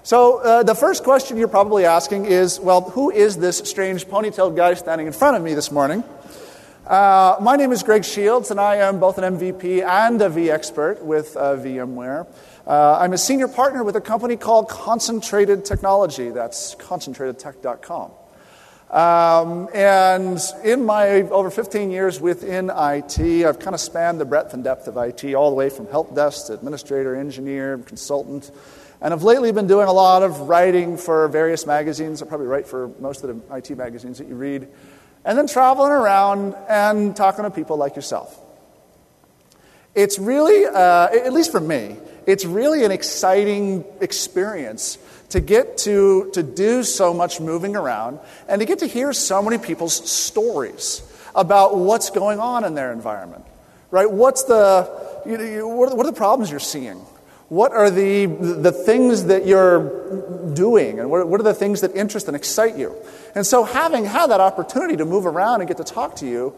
So the first question you're probably asking is, well, who is this strange ponytailed guy standing in front of me this morning? My name is Greg Shields, and I am both an MVP and a V-expert with VMware. I'm a senior partner with a company called Concentrated Technology. That's concentratedtech.com. And in my over 15 years within IT, I've kind of spanned the breadth and depth of IT, all the way from help desk to administrator, engineer, consultant. And I've lately been doing a lot of writing for various magazines. I probably write for most of the IT magazines that you read. And then traveling around and talking to people like yourself. It's really, at least for me, it's really an exciting experience to get to do so much moving around and to get to hear so many people's stories about what's going on in their environment, right? What are the problems you're seeing? What are the things that you're doing, and what are the things that interest and excite you? And so having had that opportunity to move around and get to talk to you,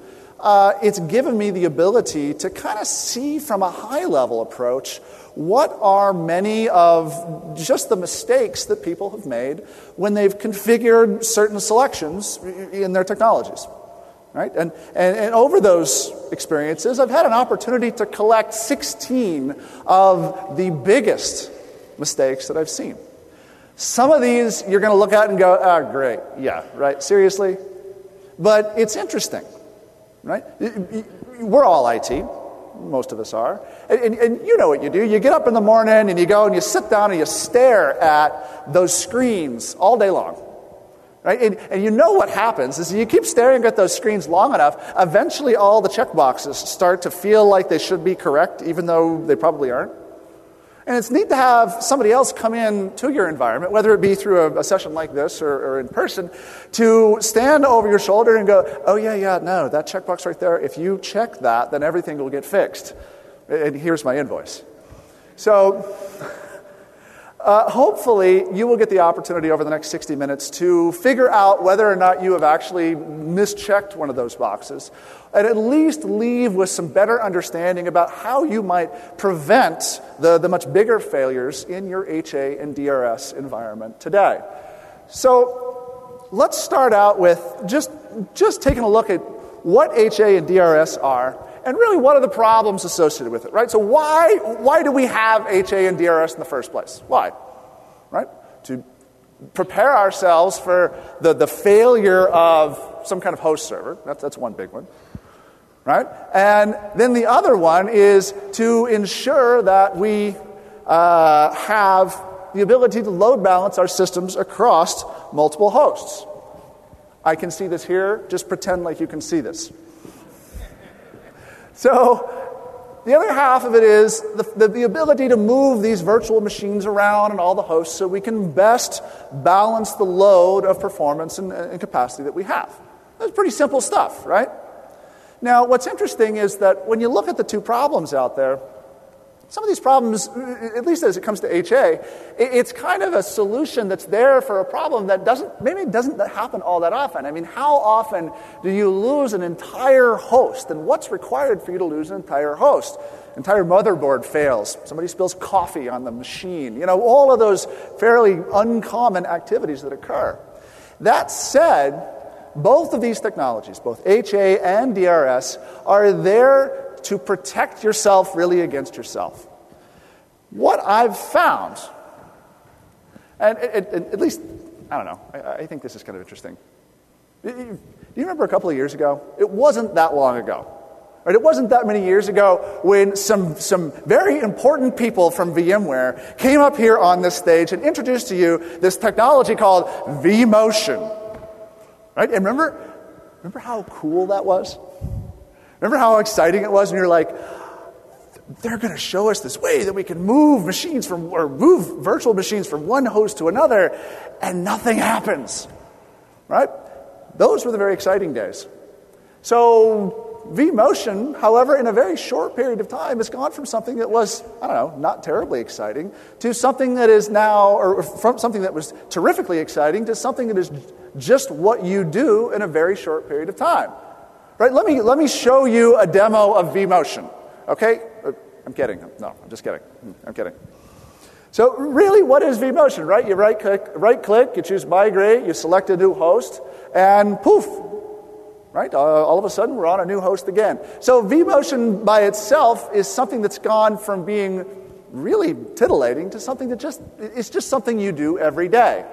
it's given me the ability to kind of see from a high-level approach what are many of just the mistakes that people have made when they've configured certain selections in their technologies. Right? And over those experiences, I've had an opportunity to collect 16 of the biggest mistakes that I've seen. Some of these you're going to look at and go, oh, great, yeah, right, seriously? But it's interesting, right? We're all IT, most of us are, and you know what you do. You get up in the morning and you go and you sit down and you stare at those screens all day long. Right? And you know what happens is you keep staring at those screens long enough, eventually all the checkboxes start to feel like they should be correct, even though they probably aren't. And it's neat to have somebody else come in to your environment, whether it be through a session like this or in person, to stand over your shoulder and go, oh, yeah, no, that checkbox right there, if you check that, then everything will get fixed. And here's my invoice. So hopefully, you will get the opportunity over the next 60 minutes to figure out whether or not you have actually mischecked one of those boxes, and at least leave with some better understanding about how you might prevent the much bigger failures in your HA and DRS environment today. So let's start out with just taking a look at what HA and DRS are, and really what are the problems associated with it, right? So why do we have HA and DRS in the first place? Why? Right? To prepare ourselves for the failure of some kind of host server. That's one big one. Right? And then the other one is to ensure that we have the ability to load balance our systems across multiple hosts. I can see this here. Just pretend like you can see this. So the other half of it is the ability to move these virtual machines around and all the hosts so we can best balance the load of performance and capacity that we have. That's pretty simple stuff, right? Now, what's interesting is that when you look at the two problems out there, some of these problems, at least as it comes to HA, it's kind of a solution that's there for a problem that doesn't happen all that often. I mean, how often do you lose an entire host? And what's required for you to lose an entire host? Entire motherboard fails. Somebody spills coffee on the machine. You know, all of those fairly uncommon activities that occur. That said, both of these technologies, both HA and DRS, are there to protect yourself really against yourself. What I've found, and at least, I don't know, I think this is kind of interesting. Do you remember a couple of years ago? It wasn't that long ago. Right? It wasn't that many years ago when some very important people from VMware came up here on this stage and introduced to you this technology called VMotion. Right? And remember how cool that was? Remember how exciting it was when you're like, they're going to show us this way that we can move move virtual machines from one host to another, and nothing happens, right? Those were the very exciting days. So VMotion, however, in a very short period of time, has gone from something that was, not terribly exciting, to something that is now, or from something that was terrifically exciting, to something that is just what you do in a very short period of time. Right? Let me show you a demo of VMotion. Okay? I'm kidding. No, I'm just kidding. I'm kidding. So really, what is vMotion, right? You right click, you choose migrate, you select a new host, and poof, right? All of a sudden, we're on a new host again. So vMotion by itself is something that's gone from being really titillating to something that it's just something you do every day.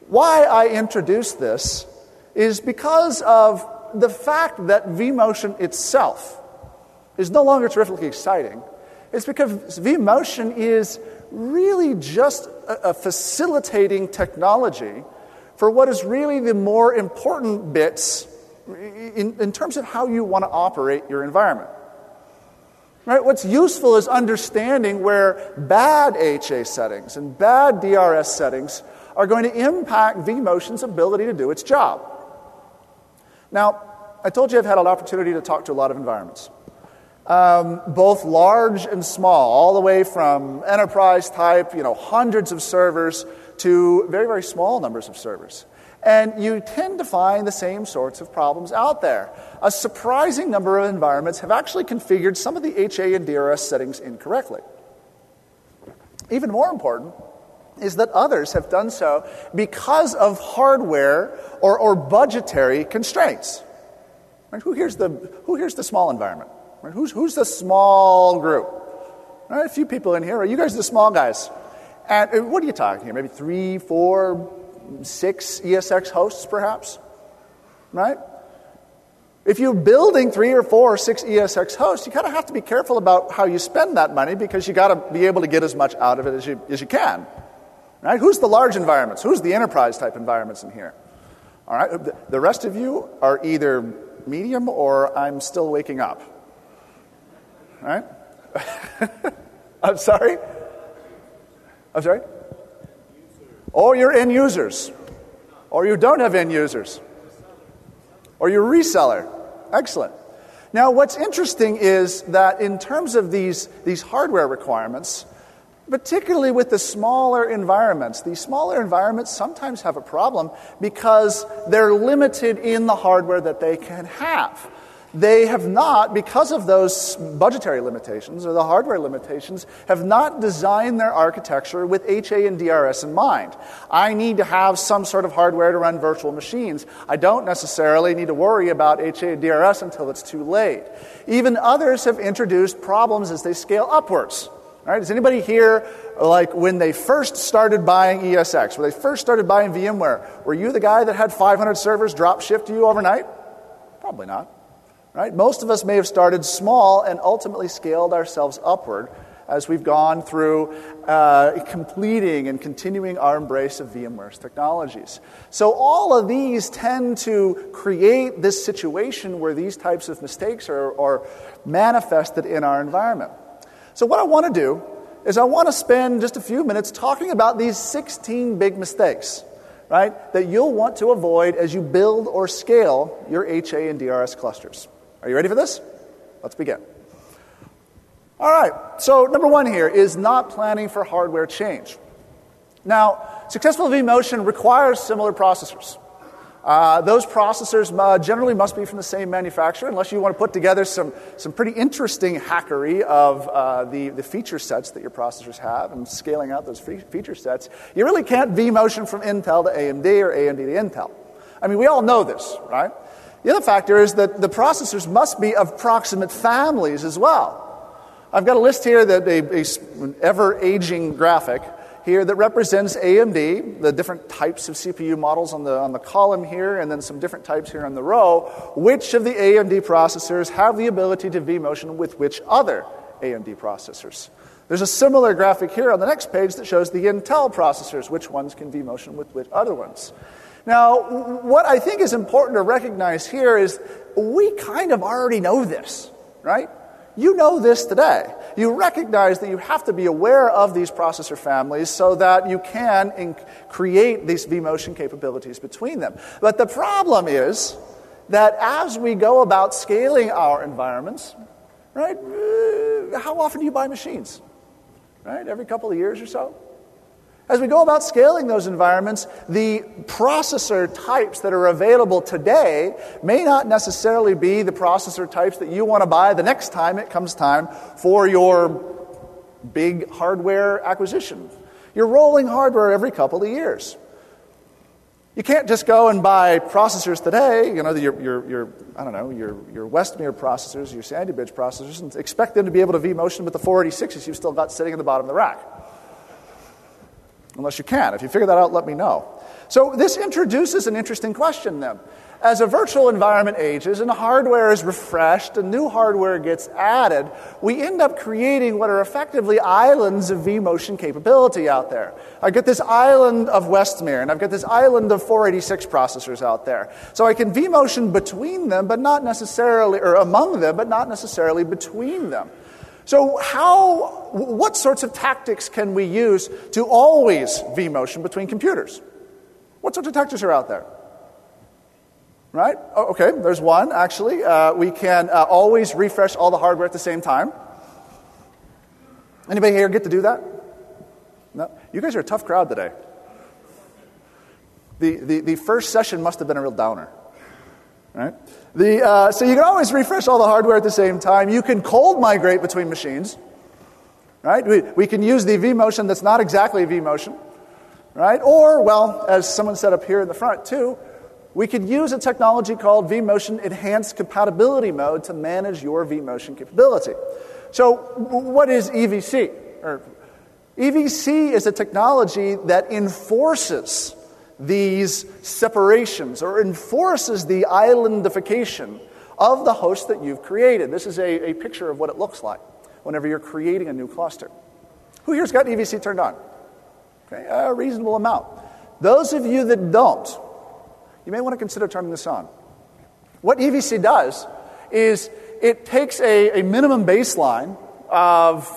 Why I introduced this is because of the fact that vMotion itself is no longer terrifically exciting. It's because vMotion is really just a facilitating technology for what is really the more important bits in terms of how you want to operate your environment. Right? What's useful is understanding where bad HA settings and bad DRS settings are going to impact vMotion's ability to do its job. Now, I told you I've had an opportunity to talk to a lot of environments. Both large and small, all the way from enterprise type, hundreds of servers, to very, very small numbers of servers. And you tend to find the same sorts of problems out there. A surprising number of environments have actually configured some of the HA and DRS settings incorrectly. Even more important is that others have done so because of hardware or budgetary constraints. Right? Who here's the small environment? Right? Who's the small group? Right? A few people in here. Right? You guys are the small guys. And what are you talking here? Maybe 3, 4, 6 ESX hosts, perhaps? Right? If you're building 3 or 4 or 6 ESX hosts, you kind of have to be careful about how you spend that money because you got to be able to get as much out of it as you can. Right? Who's the large environments? Who's the enterprise type environments in here? All right. The rest of you are either medium or I'm still waking up. Right? I'm sorry? Or you're end users. Or you don't have end users. Or you're a reseller. Excellent. Now, what's interesting is that in terms of these hardware requirements, particularly with the smaller environments, these smaller environments sometimes have a problem because they're limited in the hardware that they can have. They have not, because of those budgetary limitations or the hardware limitations, have not designed their architecture with HA and DRS in mind. I need to have some sort of hardware to run virtual machines. I don't necessarily need to worry about HA and DRS until it's too late. Even others have introduced problems as they scale upwards. Right? Is anybody here, like when they first started buying ESX, when they first started buying VMware, were you the guy that had 500 servers drop ship to you overnight? Probably not. Right? Most of us may have started small and ultimately scaled ourselves upward as we've gone through completing and continuing our embrace of VMware's technologies. So all of these tend to create this situation where these types of mistakes are manifested in our environment. So what I want to do is I want to spend just a few minutes talking about these 16 big mistakes, right, that you'll want to avoid as you build or scale your HA and DRS clusters. Are you ready for this? Let's begin. All right, so number 1 here is not planning for hardware change. Now, successful vMotion requires similar processors. Those processors generally must be from the same manufacturer, unless you want to put together some pretty interesting hackery of the feature sets that your processors have and scaling out those feature sets. You really can't vMotion from Intel to AMD or AMD to Intel. I mean, we all know this, right? The other factor is that the processors must be of proximate families as well. I've got a list here, that an ever-aging graphic here that represents AMD, the different types of CPU models on the column here, and then some different types here on the row. Which of the AMD processors have the ability to vMotion with which other AMD processors? There's a similar graphic here on the next page that shows the Intel processors, which ones can vMotion with which other ones. Now, what I think is important to recognize here is we kind of already know this, right? You know this today. You recognize that you have to be aware of these processor families so that you can create these vMotion capabilities between them. But the problem is that as we go about scaling our environments, right, how often do you buy machines? Right? Every couple of years or so? As we go about scaling those environments, the processor types that are available today may not necessarily be the processor types that you want to buy the next time it comes time for your big hardware acquisition. You're rolling hardware every couple of years. You can't just go and buy processors today, your Westmere processors, your Sandy Bridge processors, and expect them to be able to vMotion with the 486s you've still got sitting in the bottom of the rack. Unless you can. If you figure that out, let me know. So this introduces an interesting question then. As a virtual environment ages and hardware is refreshed and new hardware gets added, we end up creating what are effectively islands of vMotion capability out there. I've got this island of Westmere, and I've got this island of 486 processors out there. So I can vMotion between them, but not necessarily, or among them, but not necessarily between them. So what sorts of tactics can we use to always vMotion between computers? What sorts of tactics are out there? Right? Oh, okay, there's one, actually. We can always refresh all the hardware at the same time. Anybody here get to do that? No? You guys are a tough crowd today. The first session must have been a real downer. Right? So you can always refresh all the hardware at the same time. You can cold migrate between machines. Right? We can use the vMotion that's not exactly vMotion. Right? Or, well, as someone said up here in the front too, we could use a technology called vMotion Enhanced Compatibility Mode to manage your vMotion capability. So what is EVC? EVC is a technology that enforces these separations or enforces the islandification of the host that you've created. This is a picture of what it looks like whenever you're creating a new cluster. Who here's got EVC turned on? Okay, a reasonable amount. Those of you that don't, you may want to consider turning this on. What EVC does is it takes a minimum baseline of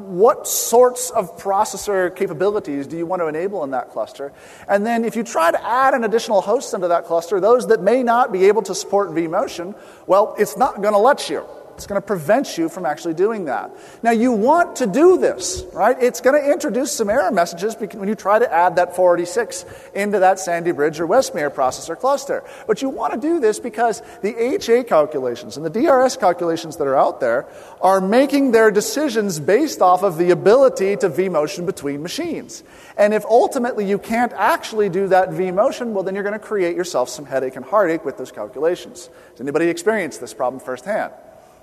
what sorts of processor capabilities do you want to enable in that cluster. And then if you try to add an additional host into that cluster, those that may not be able to support vMotion, well, it's not going to let you. It's going to prevent you from actually doing that. Now, you want to do this, right? It's going to introduce some error messages when you try to add that 486 into that Sandy Bridge or Westmere processor cluster. But you want to do this because the HA calculations and the DRS calculations that are out there are making their decisions based off of the ability to vMotion between machines. And if ultimately you can't actually do that vMotion, well, then you're going to create yourself some headache and heartache with those calculations. Has anybody experienced this problem firsthand?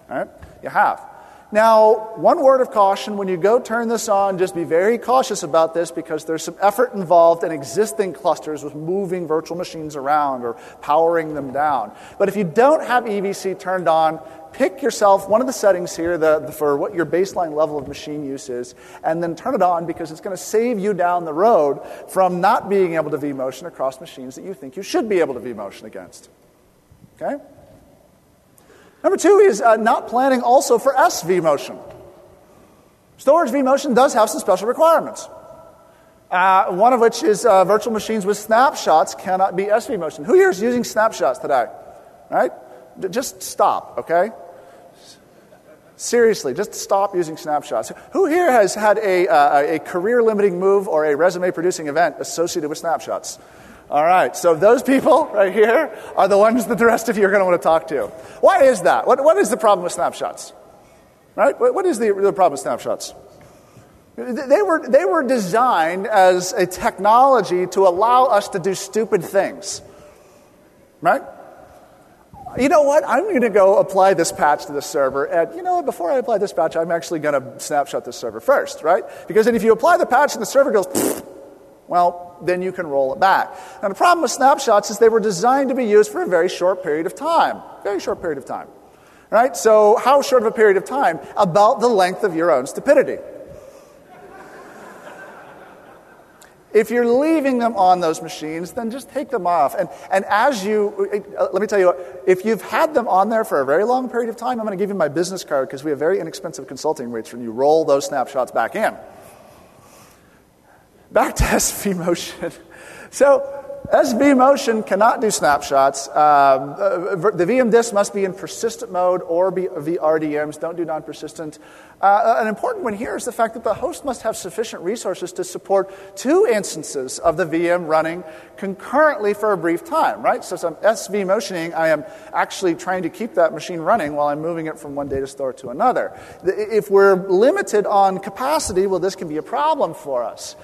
All right? You have. Now, one word of caution, when you go turn this on, just be very cautious about this because there's some effort involved in existing clusters with moving virtual machines around or powering them down. But if you don't have EVC turned on, pick yourself one of the settings here for what your baseline level of machine use is, and then turn it on because it's going to save you down the road from not being able to vMotion across machines that you think you should be able to vMotion against. Okay? Number two is not planning also for svMotion. Storage vMotion does have some special requirements. One of which is virtual machines with snapshots cannot be svMotion. Who here is using snapshots today? Right? Just stop, okay? Seriously, just stop using snapshots. Who here has had a career-limiting move or a resume-producing event associated with snapshots? All right, so those people right here are the ones that the rest of you are going to want to talk to. Why is that? What is the problem with snapshots? Right? What is the problem with snapshots? They were designed as a technology to allow us to do stupid things. Right? You know what? I'm going to go apply this patch to the server. And you know what? Before I apply this patch, I'm actually going to snapshot this server first, right? Because then if you apply the patch and the server goes, well, then you can roll it back. Now, the problem with snapshots is they were designed to be used for a very short period of time. Very short period of time. Right? So how short of a period of time? About the length of your own stupidity. If you're leaving them on those machines, then just take them off. And as you, let me tell you what, if you've had them on there for a very long period of time, I'm going to give you my business card because we have very inexpensive consulting rates when you roll those snapshots back in. Back to svMotion. So svMotion cannot do snapshots. The VM disk must be in persistent mode or be VRDMs. Don't do non-persistent. An important one here is the fact that the host must have sufficient resources to support 2 instances of the VM running concurrently for a brief time, right? So as I'm svMotioning, I am actually trying to keep that machine running while I'm moving it from one data store to another. If we're limited on capacity, well, this can be a problem for us.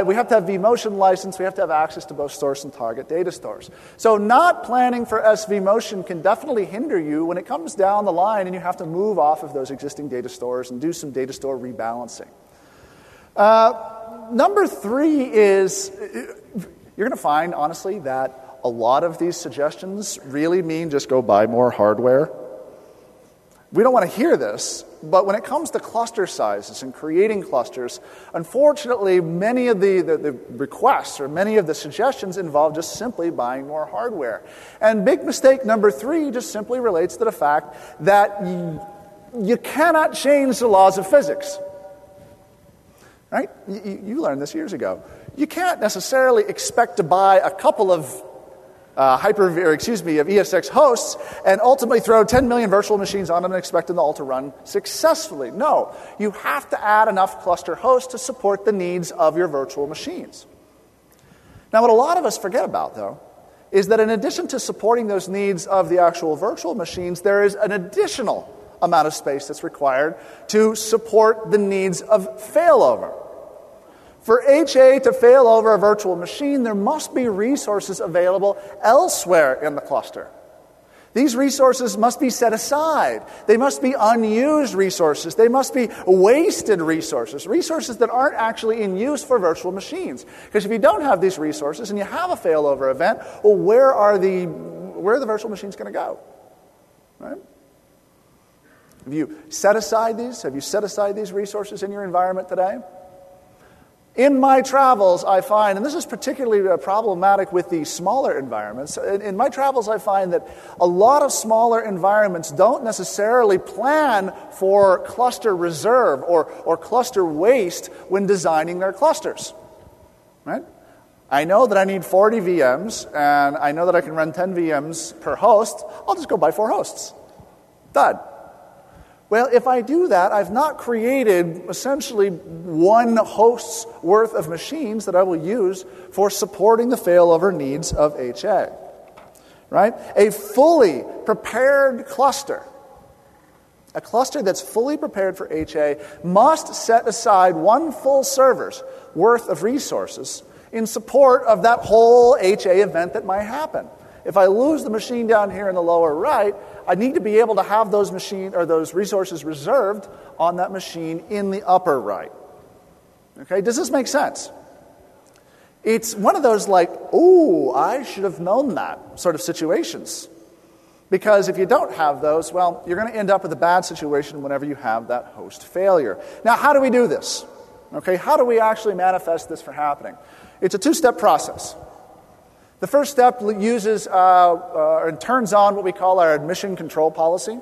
We have to have vMotion license. We have to have access to both source and target data stores. So not planning for svMotion can definitely hinder you when it comes down the line and you have to move off of those existing data stores and do some data store rebalancing. Number 3 is, you're going to find, honestly, that a lot of these suggestions really mean just go buy more hardware. We don't want to hear this, but when it comes to cluster sizes and creating clusters, unfortunately, many of the requests or many of the suggestions involve just simply buying more hardware. And big mistake number 3 just simply relates to the fact that you cannot change the laws of physics. Right? You learned this years ago. You can't necessarily expect to buy a couple of of ESX hosts and ultimately throw 10 million virtual machines on them and expect them all to run successfully. No, you have to add enough cluster hosts to support the needs of your virtual machines. Now, what a lot of us forget about, though, is that in addition to supporting those needs of the actual virtual machines, there is an additional amount of space that's required to support the needs of failover. For HA to fail over a virtual machine, there must be resources available elsewhere in the cluster. These resources must be set aside. They must be unused resources. They must be wasted resources, resources that aren't actually in use for virtual machines. Because if you don't have these resources and you have a failover event, well, where are the virtual machines going to go? Right? Have you set aside these? Have you set aside these resources in your environment today? In my travels, I find, and this is particularly problematic with the smaller environments, in my travels I find that a lot of smaller environments don't necessarily plan for cluster reserve or cluster waste when designing their clusters. Right? I know that I need 40 VMs, and I know that I can run 10 VMs per host. I'll just go buy 4 hosts. Done. Well, if I do that, I've not created essentially one host's worth of machines that I will use for supporting the failover needs of HA. Right? A fully prepared cluster, a cluster that's fully prepared for HA, must set aside one full server's worth of resources in support of that whole HA event that might happen. If I lose the machine down here in the lower right, I need to be able to have those resources reserved on that machine in the upper right. Okay, does this make sense? It's one of those like, ooh, I should have known that sort of situations. Because if you don't have those, well, you're going to end up with a bad situation whenever you have that host failure. Now, how do we do this? Okay, how do we actually manifest this for happening? It's a 2-step process. The first step uses and turns on what we call our admission control policy.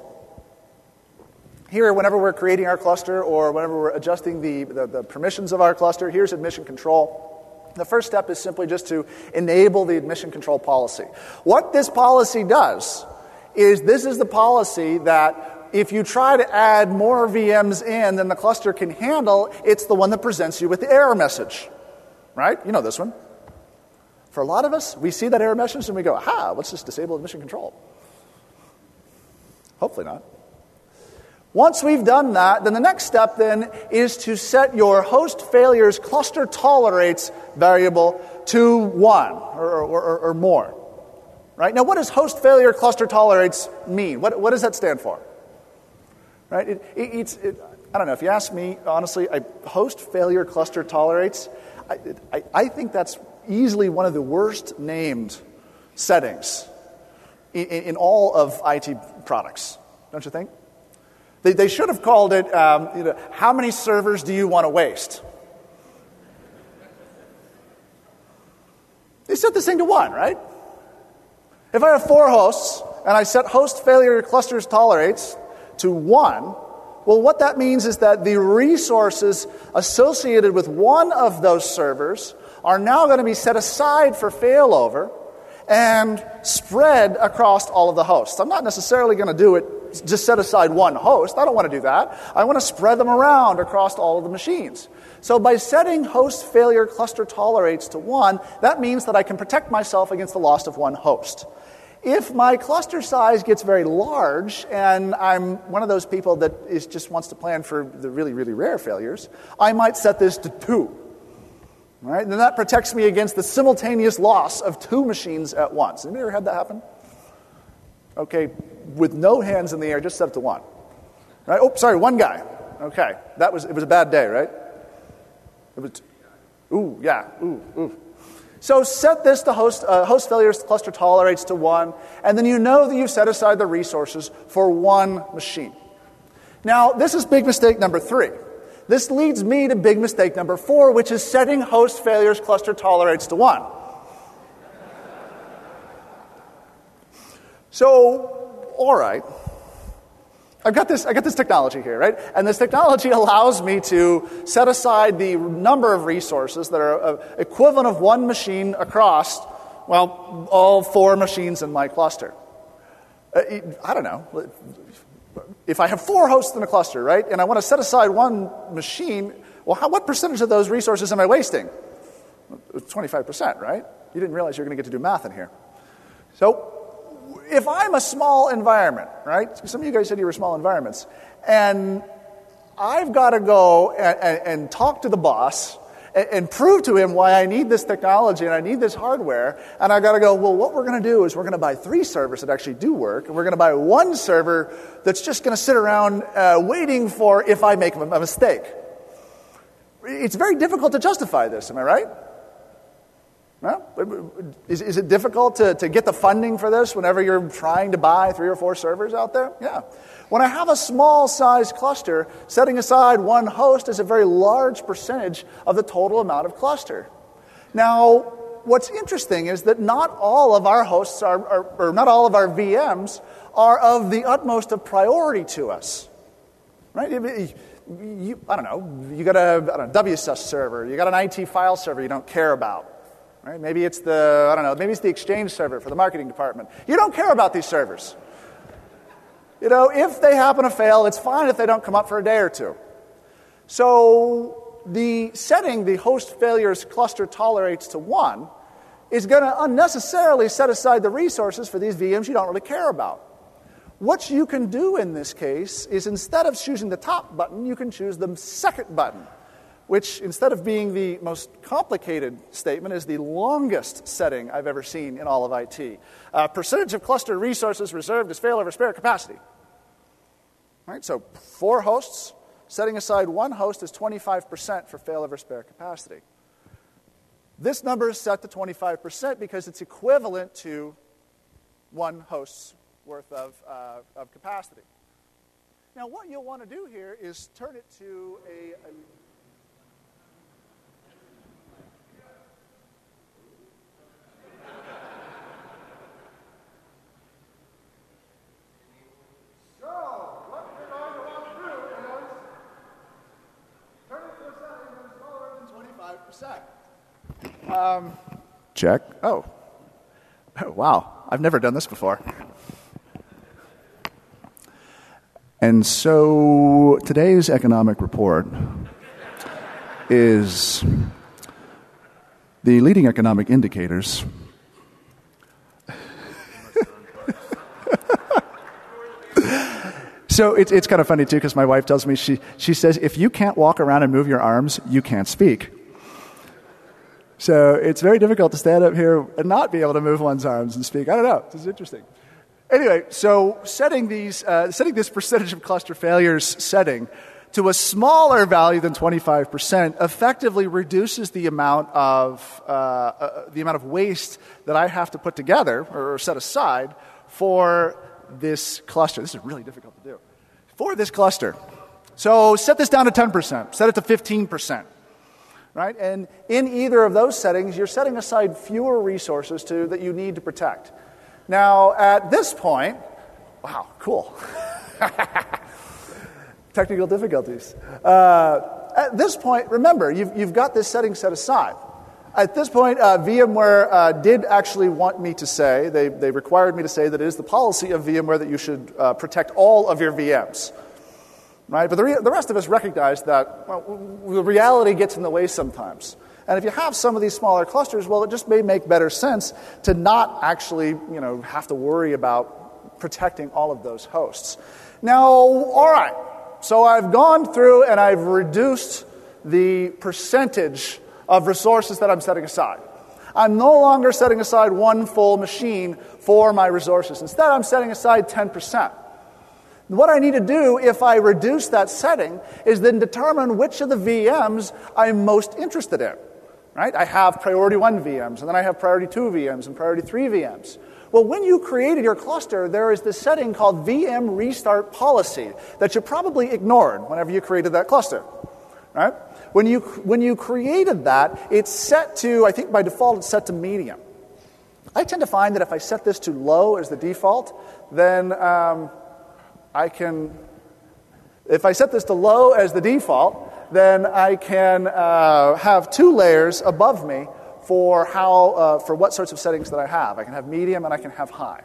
Here, whenever we're creating our cluster or whenever we're adjusting the permissions of our cluster, here's admission control. The first step is simply just to enable the admission control policy. What this policy does is this is the policy that if you try to add more VMs in than the cluster can handle, it's the one that presents you with the error message. Right? You know this one. For a lot of us, we see that error message and we go, aha, let's just disable admission control. Hopefully not. Once we've done that, then the next step then is to set your host failure's cluster tolerates variable to 1 or more. Right? Now, what does host failure cluster tolerates mean? What does that stand for? Right? I don't know. If you ask me, honestly, host failure cluster tolerates, I think that's easily one of the worst named settings in all of IT products, don't you think? They should have called it, how many servers do you want to waste? They set this thing to 1, right? If I have 4 hosts and I set host failure clusters tolerates to 1, well, what that means is that the resources associated with one of those servers are now going to be set aside for failover and spread across all of the hosts. I'm not necessarily going to do it, just set aside one host. I don't want to do that. I want to spread them around across all of the machines. So by setting host failure cluster tolerates to 1, that means that I can protect myself against the loss of one host. If my cluster size gets very large, and I'm one of those people that just wants to plan for the really, really rare failures, I might set this to 2. Right? And then that protects me against the simultaneous loss of 2 machines at once. Anybody ever had that happen? Okay, with no hands in the air, just set it to 1. Right? Oh, sorry, 1 guy. Okay, it was a bad day, right? It was, ooh. So set this to host failures cluster tolerates to 1, and then you know that you've set aside the resources for 1 machine. Now, this is big mistake number 3. This leads me to big mistake number 4, which is setting host failures cluster tolerates to 1. So, all right. I got this technology here, right? And this technology allows me to set aside the number of resources that are equivalent of 1 machine across, well, all 4 machines in my cluster. I don't know. If I have 4 hosts in a cluster, right, and I want to set aside 1 machine, well, what percentage of those resources am I wasting? 25%, right? You didn't realize you were going to get to do math in here. So if I'm a small environment, right? Some of you guys said you were small environments. And I've got to go and talk to the boss and prove to him why I need this technology and I need this hardware. And I've got to go, well, what we're going to do is we're going to buy 3 servers that actually do work. And we're going to buy 1 server that's just going to sit around waiting for if I make a mistake. It's very difficult to justify this, am I right? No? Is it difficult to get the funding for this whenever you're trying to buy 3 or 4 servers out there? Yeah. When I have a small-sized cluster, setting aside 1 host is a very large percentage of the total amount of cluster. Now, what's interesting is that not all of our hosts or not all of our VMs are of the utmost of priority to us. Right? I don't know. You got a WSUS server. You got an IT file server you don't care about. Right? Maybe it's maybe it's the Exchange server for the marketing department. You don't care about these servers. If they happen to fail, it's fine if they don't come up for a day or 2. So setting the host failures cluster tolerates to 1 is going to unnecessarily set aside the resources for these VMs you don't really care about. What you can do in this case is instead of choosing the top button, you can choose the second button, which, instead of being the most complicated statement, is the longest setting I've ever seen in all of IT. Percentage of cluster resources reserved as failover spare capacity. Right, so 4 hosts, setting aside 1 host is 25% for failover spare capacity. This number is set to 25% because it's equivalent to 1 host's worth of capacity. Now, what you'll want to do here is turn it to a check. Oh, wow. I've never done this before. And so today's economic report is the leading economic indicators. So it's kind of funny, too, because my wife tells me, she says, if you can't walk around and move your arms, you can't speak. So it's very difficult to stand up here and not be able to move one's arms and speak. I don't know. This is interesting. Anyway, so setting this percentage of cluster failures setting to a smaller value than 25% effectively reduces the amount of waste that I have to put together or set aside for this cluster. This is really difficult to do. For this cluster. So set this down to 10%. Set it to 15%. Right? And in either of those settings, you're setting aside fewer resources that you need to protect. Now, at this point, wow, cool. Technical difficulties. At this point, remember, you've got this setting set aside. At this point, VMware did actually want me to say, they required me to say that it is the policy of VMware that you should protect all of your VMs. right? But the rest of us recognize that, well, the reality gets in the way sometimes. And if you have some of these smaller clusters, well, it just may make better sense to not actually, have to worry about protecting all of those hosts. Now, all right, so I've gone through and I've reduced the percentage of resources that I'm setting aside. I'm no longer setting aside one full machine for my resources. Instead, I'm setting aside 10%. What I need to do if I reduce that setting is then determine which of the VMs I'm most interested in. Right? I have priority 1 VMs, and then I have priority 2 VMs and priority 3 VMs. Well, when you created your cluster, there is this setting called VM restart policy that you probably ignored whenever you created that cluster. Right? When you created that, it's set to, I think by default, it's set to medium. I tend to find that if I set this to low as the default, then if I set this to low as the default, then I can have 2 layers above me for what sorts of settings that I have. I can have medium and I can have high.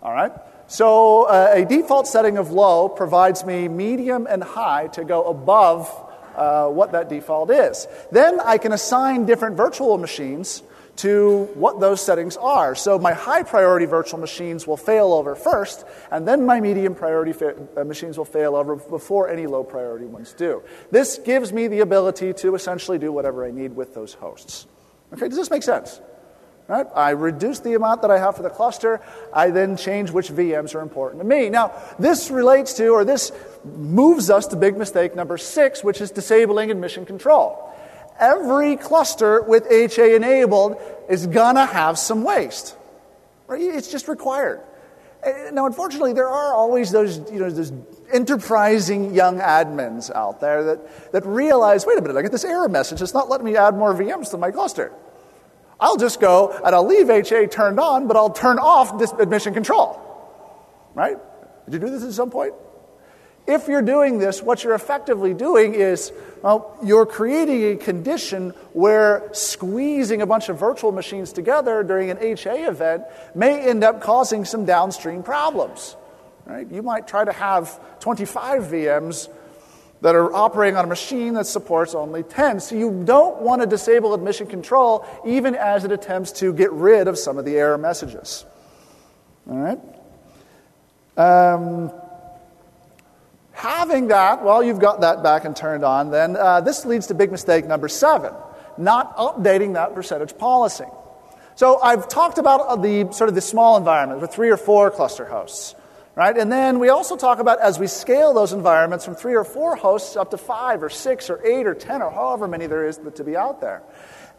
All right? So a default setting of low provides me medium and high to go above what that default is. Then I can assign different virtual machines to what those settings are. So my high priority virtual machines will fail over first, and then my medium priority machines will fail over before any low priority ones do. This gives me the ability to essentially do whatever I need with those hosts. Okay, does this make sense? Right? I reduce the amount that I have for the cluster. I then change which VMs are important to me. Now, this moves us to big mistake number 6, which is disabling admission control. Every cluster with HA enabled is gonna have some waste. Right? It's just required. Now, unfortunately, there are always those enterprising young admins out there that realize, wait a minute, I get this error message. It's not letting me add more VMs to my cluster. I'll just go and I'll leave HA turned on, but I'll turn off this admission control. Right? Did you do this at some point? If you're doing this, what you're effectively doing is, you're creating a condition where squeezing a bunch of virtual machines together during an HA event may end up causing some downstream problems. Right? You might try to have 25 VMs that are operating on a machine that supports only 10. So you don't want to disable admission control even as it attempts to get rid of some of the error messages. All right? Having that, well, you've got that back and turned on, then this leads to big mistake number 7, not updating that percentage policy. So I've talked about the small environment with 3 or 4 cluster hosts, right? And then we also talk about as we scale those environments from 3 or 4 hosts up to 5 or 6 or 8 or 10 or however many there is to be out there.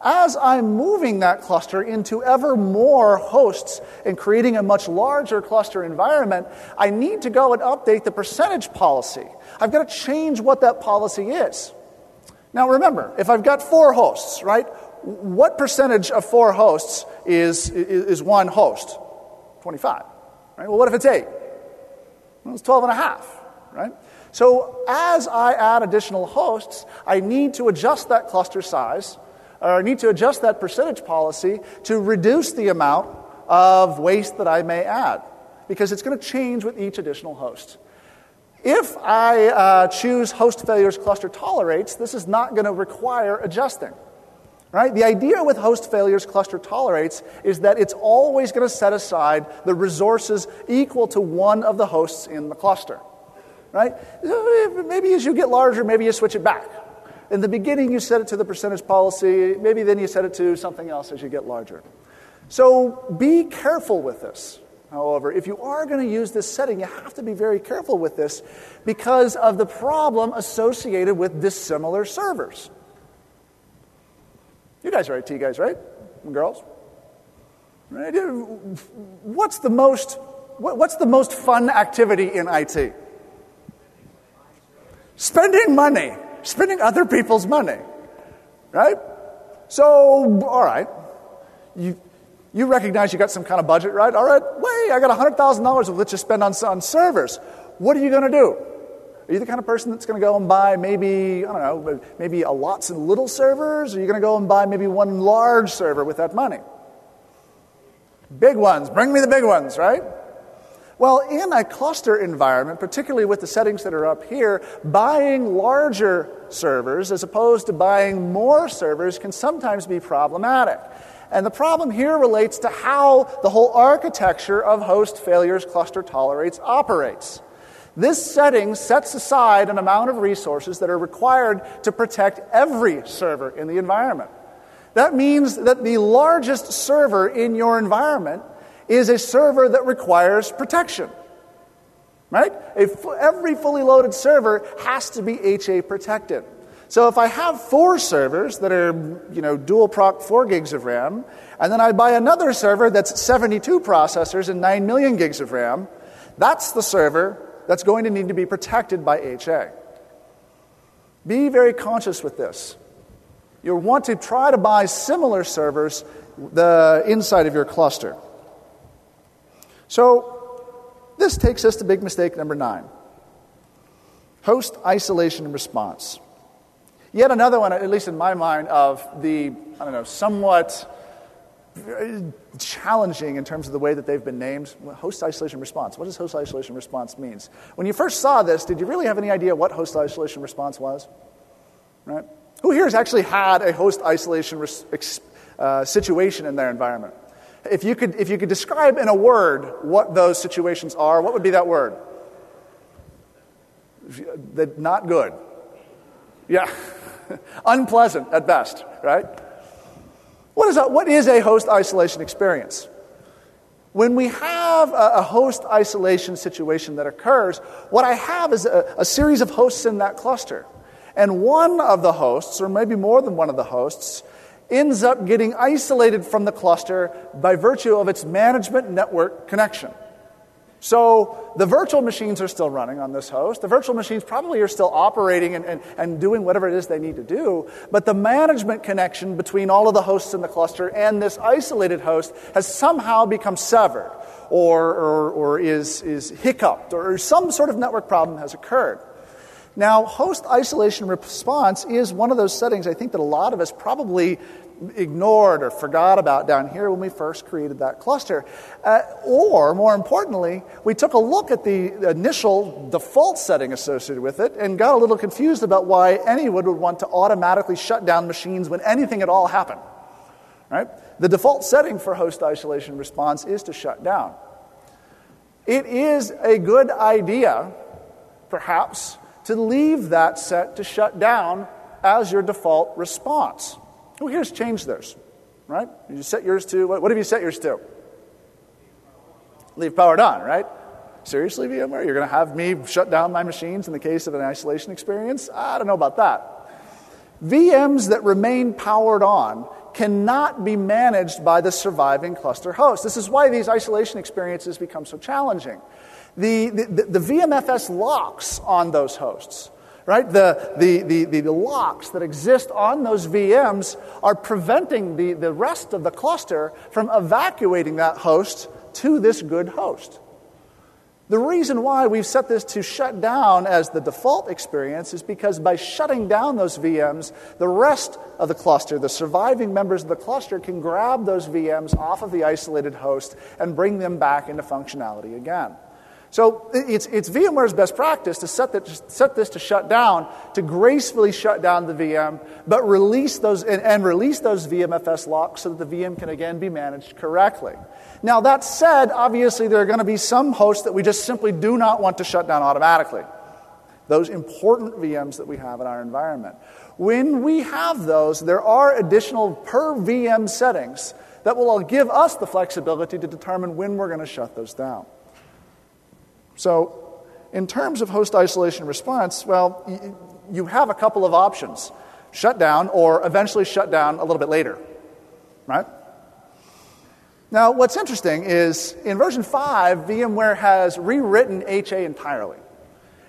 As I'm moving that cluster into ever more hosts and creating a much larger cluster environment, I need to go and update the percentage policy. I've got to change what that policy is. Now remember, if I've got 4 hosts, right, what percentage of 4 hosts is one host? 25. Right? Well, what if it's 8? Well, it's 12.5, right? So as I add additional hosts, I need to adjust that cluster size, or I need to adjust that percentage policy to reduce the amount of waste that I may add, because it's going to change with each additional host. If I choose host failures cluster tolerates, this is not going to require adjusting. Right? The idea with host failures cluster tolerates is that it's always going to set aside the resources equal to one of the hosts in the cluster. Right? Maybe as you get larger, maybe you switch it back. In the beginning, you set it to the percentage policy. Maybe then you set it to something else as you get larger. So be careful with this. However, if you are going to use this setting, you have to be very careful with this because of the problem associated with dissimilar servers. You guys are IT guys, right? And girls? Right? What's the most fun activity in IT? Spending money. Spending other people's money, right? So, all right, you recognize you got some kind of budget, right? All right, I got $100,000 let's just spend on servers. What are you going to do? Are you the kind of person that's going to go and buy maybe a lots of little servers? Or are you going to go and buy maybe one large server with that money? Big ones, bring me the big ones, right? Well, in a cluster environment, particularly with the settings that are up here, buying larger servers as opposed to buying more servers can sometimes be problematic. And the problem here relates to how the whole architecture of host failures cluster tolerates operates. This setting sets aside an amount of resources that are required to protect every server in the environment. That means that the largest server in your environment is a server that requires protection, right? Every fully loaded server has to be HA protected. So if I have 4 servers that are, dual proc 4 gigs of RAM, and then I buy another server that's 72 processors and 9 million gigs of RAM, that's the server that's going to need to be protected by HA. Be very conscious with this. You'll want to try to buy similar servers inside of your cluster. So this takes us to big mistake number 9. Host isolation and response. Yet another one, at least in my mind, of the, somewhat challenging in terms of the way that they've been named. Host isolation response. What does host isolation response means? When you first saw this, did you really have any idea what host isolation response was? Right? Who here has actually had a host isolation situation in their environment? If you could describe in a word what those situations are, what would be that word? Not good. Yeah. Unpleasant at best, right? What is a host isolation experience? When we have a host isolation situation that occurs, what I have is a series of hosts in that cluster. And one of the hosts, or maybe more than one of the hosts, ends up getting isolated from the cluster by virtue of its management network connection. So the virtual machines are still running on this host. The virtual machines probably are still operating and doing whatever it is they need to do. But the management connection between all of the hosts in the cluster and this isolated host has somehow become severed or is hiccuped, or some sort of network problem has occurred. Now, host isolation response is one of those settings I think that a lot of us probably ignored or forgot about down here when we first created that cluster. Or, more importantly, we took a look at the initial default setting associated with it and got a little confused about why anyone would want to automatically shut down machines when anything at all happened. Right? The default setting for host isolation response is to shut down. It is a good idea, perhaps, to leave that set to shut down as your default response. Who here's changed theirs, right? You set yours to, what have you set yours to? Leave powered on, right? Seriously, VMware? You're going to have me shut down my machines in the case of an isolation experience? I don't know about that. VMs that remain powered on cannot be managed by the surviving cluster host. This is why these isolation experiences become so challenging. The VMFS locks on those hosts, right? The locks that exist on those VMs are preventing the rest of the cluster from evacuating that host to this good host. The reason why we've set this to shut down as the default experience is because by shutting down those VMs, the rest of the cluster, the surviving members of the cluster, can grab those VMs off of the isolated host and bring them back into functionality again. So it's VMware's best practice to set this to shut down, to gracefully shut down the VM, but release those VMFS locks so that the VM can again be managed correctly. Now that said, obviously there are going to be some hosts that we just simply do not want to shut down automatically. Those important VMs that we have in our environment. When we have those, there are additional per VM settings that will give us the flexibility to determine when we're going to shut those down. So, in terms of host isolation response, well, you have a couple of options. Shut down or eventually shut down a little bit later, right? Now, what's interesting is in version 5, VMware has rewritten HA entirely.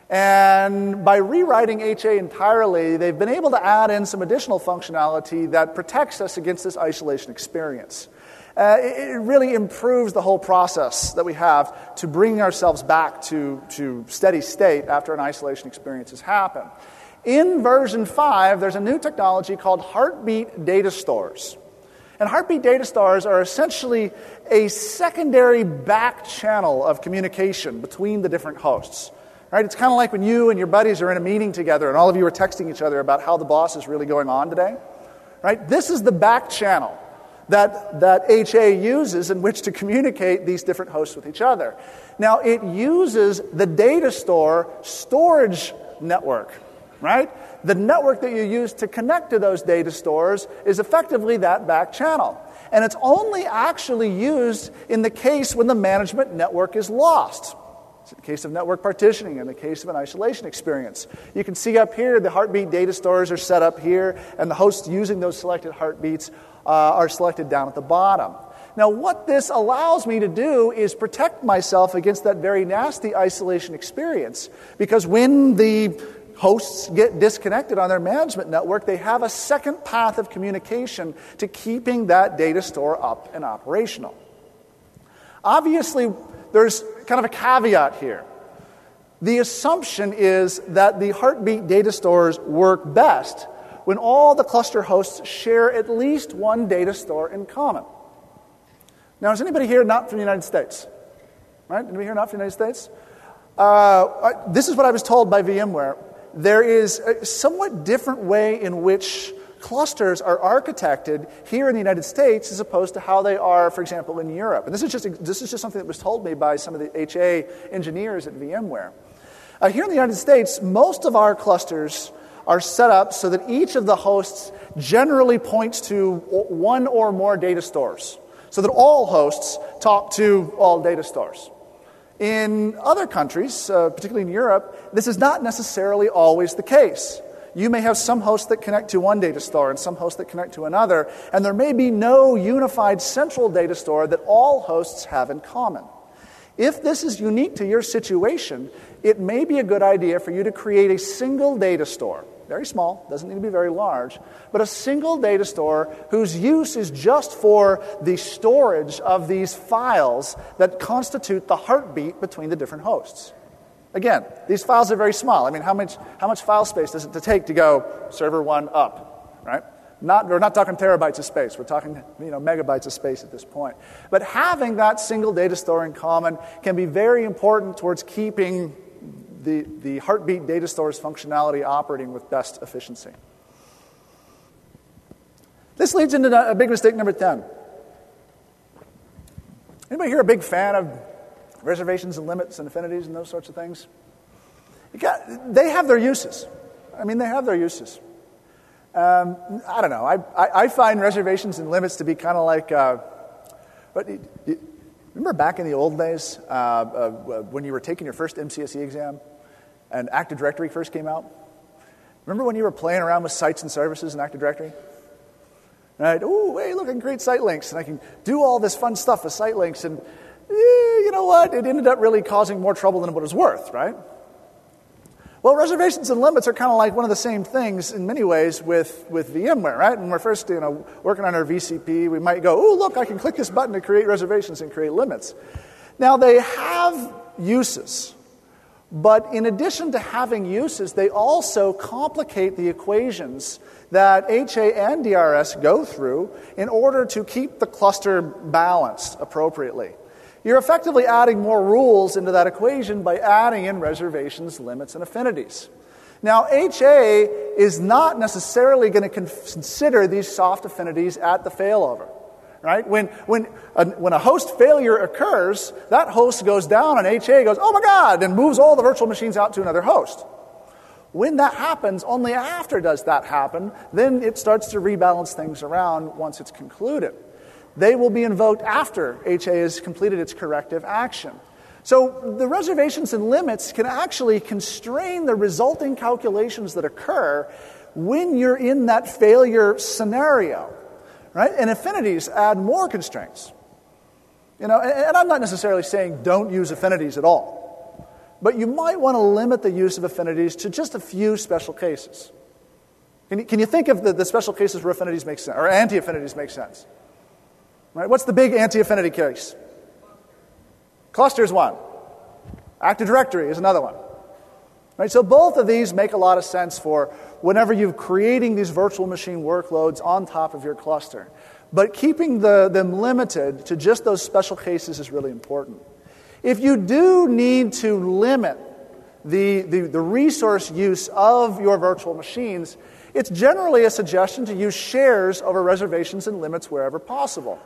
And by rewriting HA entirely, they've been able to add in some additional functionality that protects us against this isolation experience. It really improves the whole process that we have to bring ourselves back to steady state after an isolation experience has happened. In version 5, there's a new technology called heartbeat data stores. And heartbeat data stores are essentially a secondary back channel of communication between the different hosts. Right? It's kind of like when you and your buddies are in a meeting together and all of you are texting each other about how the boss is really going on today. Right? This is the back channel that HA uses in which to communicate these different hosts with each other. Now, it uses the data store storage network, right? The network that you use to connect to those data stores is effectively that back channel. And it's only actually used in the case when the management network is lost. It's in the case of network partitioning, in the case of an isolation experience. You can see up here the heartbeat data stores are set up here, and the hosts using those selected heartbeats are selected down at the bottom. Now, what this allows me to do is protect myself against that very nasty isolation experience, because when the hosts get disconnected on their management network, they have a second path of communication to keeping that data store up and operational. Obviously, there's kind of a caveat here. The assumption is that the heartbeat data stores work best when all the cluster hosts share at least one data store in common. Now, is anybody here not from the United States? Right? Anybody here not from the United States? This is what I was told by VMware. There is a somewhat different way in which clusters are architected here in the United States as opposed to how they are, for example, in Europe. And this is just something that was told me by some of the HA engineers at VMware. Here in the United States, most of our clusters are set up so that each of the hosts generally points to one or more data stores, so that all hosts talk to all data stores. In other countries, particularly in Europe, this is not necessarily always the case. You may have some hosts that connect to one data store and some hosts that connect to another, and there may be no unified central data store that all hosts have in common. If this is unique to your situation, it may be a good idea for you to create a single data store. Very small, doesn't need to be very large, but a single data store whose use is just for the storage of these files that constitute the heartbeat between the different hosts. Again, these files are very small. I mean, how much file space does it take to go server 1 up, right? We're not talking terabytes of space. We're talking megabytes of space at this point. But having that single data store in common can be very important towards keeping the heartbeat data store's functionality operating with best efficiency. This leads into a big mistake number 10. Anybody here a big fan of reservations and limits and affinities and those sorts of things? They have their uses. I mean, they have their uses. I don't know. I find reservations and limits to be kind of like... remember back in the old days when you were taking your first MCSE exam and Active Directory first came out? Remember when you were playing around with sites and services in Active Directory? Right? Oh, hey, look, I can create site links, and I can do all this fun stuff with site links, and you know what? It ended up really causing more trouble than what it was worth, right? Well, reservations and limits are kind of like one of the same things in many ways with VMware, right? When we're first working on our VCP, we might go, oh, look, I can click this button to create reservations and create limits. Now, they have uses, but in addition to having uses, they also complicate the equations that HA and DRS go through in order to keep the cluster balanced appropriately. You're effectively adding more rules into that equation by adding in reservations, limits, and affinities. Now, HA is not necessarily going to consider these soft affinities at the failover, right? When a host failure occurs, that host goes down and HA goes, oh my God, and moves all the virtual machines out to another host. When that happens, only after does that happen, then it starts to rebalance things around once it's concluded. They will be invoked after HA has completed its corrective action. So the reservations and limits can actually constrain the resulting calculations that occur when you're in that failure scenario, right? And affinities add more constraints. And I'm not necessarily saying don't use affinities at all, but you might want to limit the use of affinities to just a few special cases. Can you think of the special cases where affinities make sense, or anti-affinities make sense? Right? What's the big anti-affinity case? Cluster is one. Active Directory is another one. Right? So both of these make a lot of sense for whenever you're creating these virtual machine workloads on top of your cluster. But keeping them limited to just those special cases is really important. If you do need to limit the resource use of your virtual machines, it's generally a suggestion to use shares over reservations and limits wherever possible.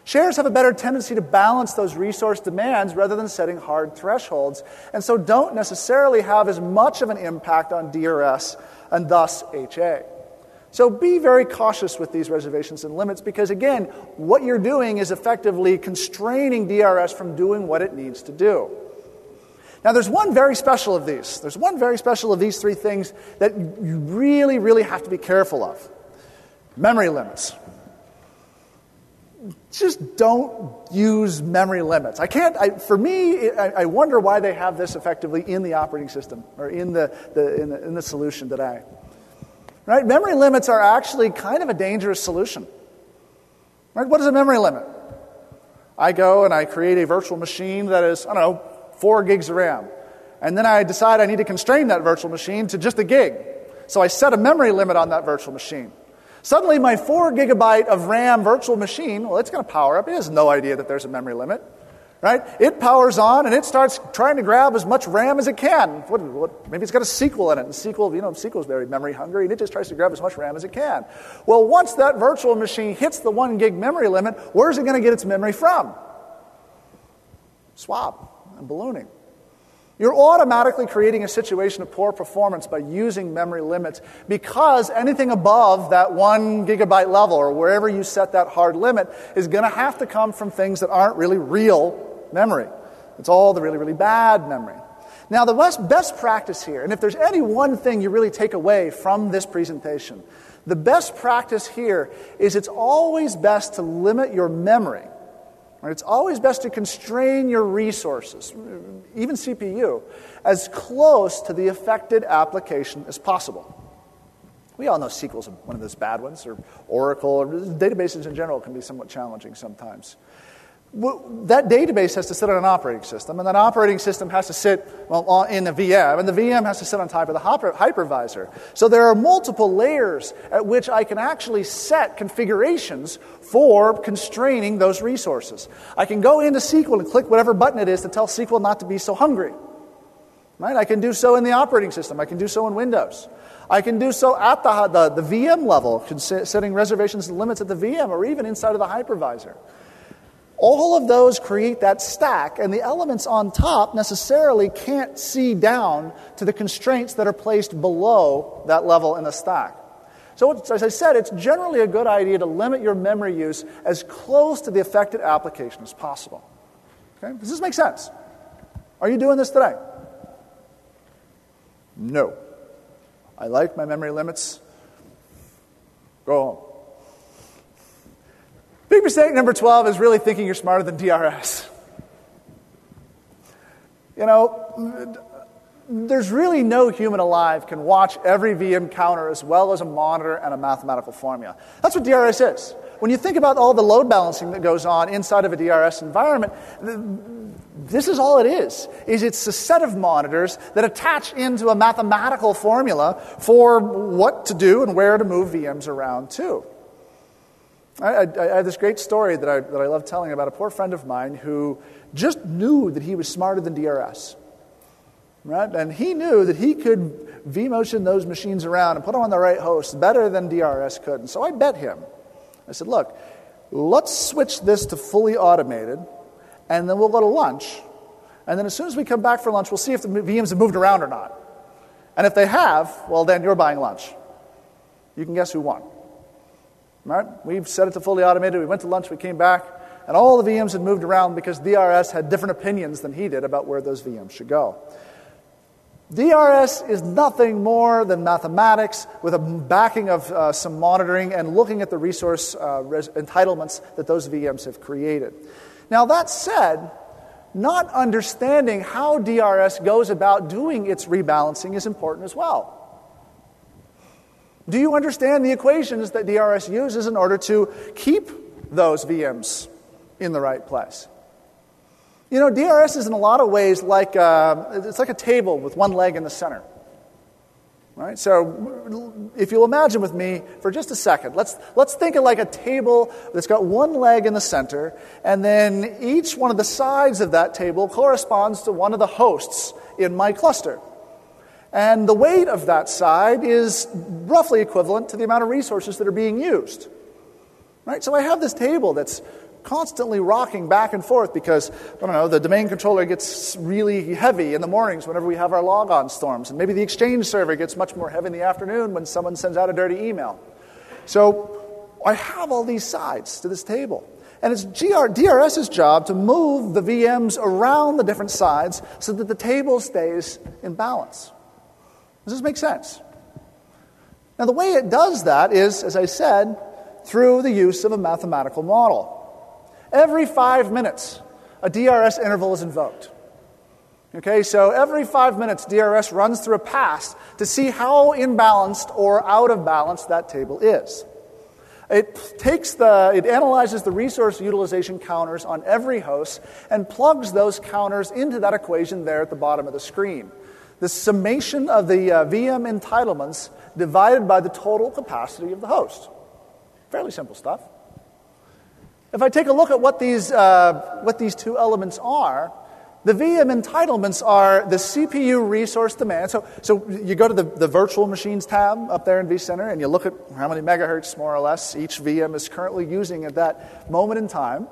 Shares have a better tendency to balance those resource demands rather than setting hard thresholds, and so don't necessarily have as much of an impact on DRS and thus HA. So be very cautious with these reservations and limits because, again, what you're doing is effectively constraining DRS from doing what it needs to do. Now, there's one very special of these. There's one very special of these three things that you really, really have to be careful of. Memory limits. Just don't use memory limits. For me, I wonder why they have this effectively in the operating system or in the solution today. Right? Memory limits are actually kind of a dangerous solution. Right? What is a memory limit? I go and I create a virtual machine that is, 4 gigs of RAM. And then I decide I need to constrain that virtual machine to just a gig. So I set a memory limit on that virtual machine. Suddenly my 4 gigabyte of RAM virtual machine, well, it's going to power up. It has no idea that there's a memory limit. Right? It powers on and it starts trying to grab as much RAM as it can. Maybe it's got a SQL in it. And SQL is very memory hungry, and it just tries to grab as much RAM as it can. Well, once that virtual machine hits the 1 gig memory limit, where's it going to get its memory from? Swap and ballooning. You're automatically creating a situation of poor performance by using memory limits because anything above that 1 gigabyte level or wherever you set that hard limit is going to have to come from things that aren't really real memory. It's all the really, really bad memory. Now, the best practice here, and if there's any one thing you really take away from this presentation, the best practice here is it's always best to limit your memory. Right? It's always best to constrain your resources, even CPU, as close to the affected application as possible. We all know SQL is one of those bad ones, or Oracle, or databases in general can be somewhat challenging sometimes. That database has to sit on an operating system, and that operating system has to sit in a VM, and the VM has to sit on top of the hypervisor. So there are multiple layers at which I can actually set configurations for constraining those resources. I can go into SQL and click whatever button it is to tell SQL not to be so hungry. Right? I can do so in the operating system. I can do so in Windows. I can do so at the VM level, setting reservations and limits at the VM, or even inside of the hypervisor. All of those create that stack, and the elements on top necessarily can't see down to the constraints that are placed below that level in the stack. So, as I said, it's generally a good idea to limit your memory use as close to the affected application as possible. Okay? Does this make sense? Are you doing this today? No. I like my memory limits. Go home. Big mistake number 12 is really thinking you're smarter than DRS. There's really no human alive can watch every VM counter as well as a monitor and a mathematical formula. That's what DRS is. When you think about all the load balancing that goes on inside of a DRS environment, this is all it is it's a set of monitors that attach into a mathematical formula for what to do and where to move VMs around to. I have this great story that I love telling about a poor friend of mine who just knew that he was smarter than DRS. Right? And he knew that he could VMotion those machines around and put them on the right host better than DRS could. And so I bet him. I said, look, let's switch this to fully automated, and then we'll go to lunch. And then as soon as we come back for lunch, we'll see if the VMs have moved around or not. And if they have, well, then you're buying lunch. You can guess who won. Right? We've set it to fully automated. We went to lunch. We came back. And all the VMs had moved around because DRS had different opinions than he did about where those VMs should go. DRS is nothing more than mathematics with a backing of some monitoring and looking at the resource entitlements that those VMs have created. Now, that said, not understanding how DRS goes about doing its rebalancing is important as well. Do you understand the equations that DRS uses in order to keep those VMs in the right place? DRS is in a lot of ways like it's like a table with one leg in the center. Right? So if you'll imagine with me for just a second, let's think of like a table that's got one leg in the center, and then each one of the sides of that table corresponds to one of the hosts in my cluster. And the weight of that side is roughly equivalent to the amount of resources that are being used. Right? So I have this table that's constantly rocking back and forth because, I don't know, the domain controller gets really heavy in the mornings whenever we have our logon storms. And maybe the Exchange server gets much more heavy in the afternoon when someone sends out a dirty email. So I have all these sides to this table. And it's DRS's job to move the VMs around the different sides so that the table stays in balance. Does this make sense? Now, the way it does that is, as I said, through the use of a mathematical model. Every 5 minutes, a DRS interval is invoked. Okay, so every 5 minutes, DRS runs through a pass to see how imbalanced or out of balance that table is. It analyzes the resource utilization counters on every host and plugs those counters into that equation there at the bottom of the screen. The summation of the VM entitlements divided by the total capacity of the host. Fairly simple stuff. If I take a look at what these two elements are, the VM entitlements are the CPU resource demand. So you go to the virtual machines tab up there in vCenter, and you look at how many megahertz, more or less, each VM is currently using at that moment in time.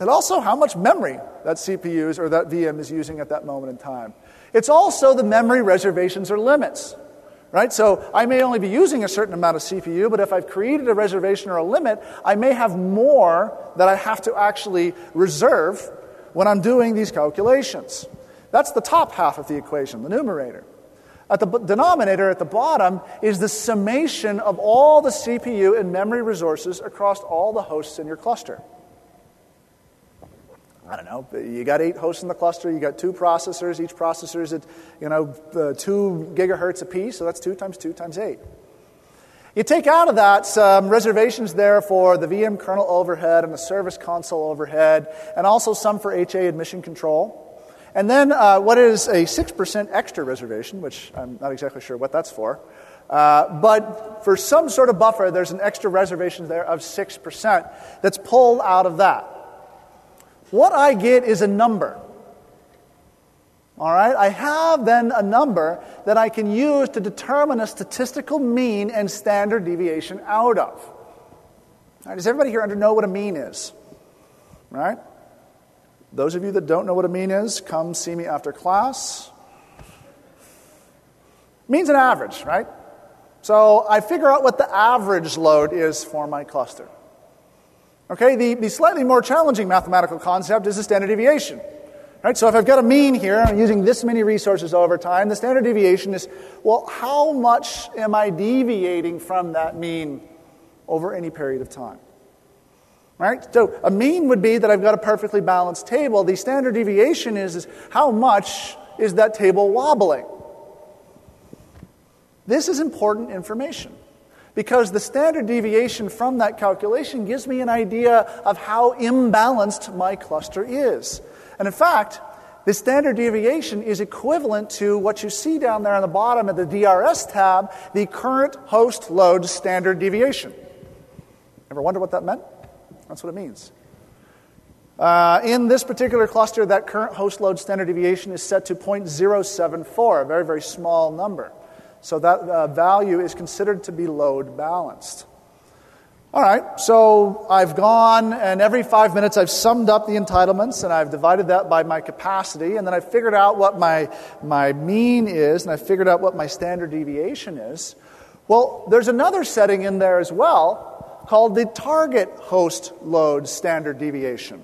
And also how much memory that CPU or that VM is using at that moment in time. It's also the memory reservations or limits. Right? So I may only be using a certain amount of CPU, but if I've created a reservation or a limit, I may have more that I have to actually reserve when I'm doing these calculations. That's the top half of the equation, the numerator. At the denominator at the bottom is the summation of all the CPU and memory resources across all the hosts in your cluster. I don't know, you got 8 hosts in the cluster, you got 2 processors, each processor is at 2 gigahertz apiece, so that's 2 times 2 times 8. You take out of that some reservations there for the VM kernel overhead and the service console overhead, and also some for HA admission control. And then what is a 6% extra reservation, which I'm not exactly sure what that's for, but for some sort of buffer, there's an extra reservation there of 6% that's pulled out of that. What I get is a number. All right? I have then a number that I can use to determine a statistical mean and standard deviation out of. All right, does everybody here know what a mean is? Right? Those of you that don't know what a mean is, come see me after class. Mean's an average, right? So I figure out what the average load is for my cluster. Okay, the slightly more challenging mathematical concept is the standard deviation. Right, so if I've got a mean here, I'm using this many resources over time, the standard deviation is, well, how much am I deviating from that mean over any period of time? Right? So a mean would be that I've got a perfectly balanced table. The standard deviation is how much is that table wobbling? This is important information, because the standard deviation from that calculation gives me an idea of how imbalanced my cluster is. And in fact, the standard deviation is equivalent to what you see down there on the bottom of the DRS tab, the current host load standard deviation. Ever wonder what that meant? That's what it means. In this particular cluster, that current host load standard deviation is set to 0.074, a very, very small number. So that value is considered to be load balanced. All right, so I've gone, and every 5 minutes I've summed up the entitlements, and I've divided that by my capacity, and then I've figured out what my mean is, and I've figured out what my standard deviation is. Well, there's another setting in there as well called the target host load standard deviation.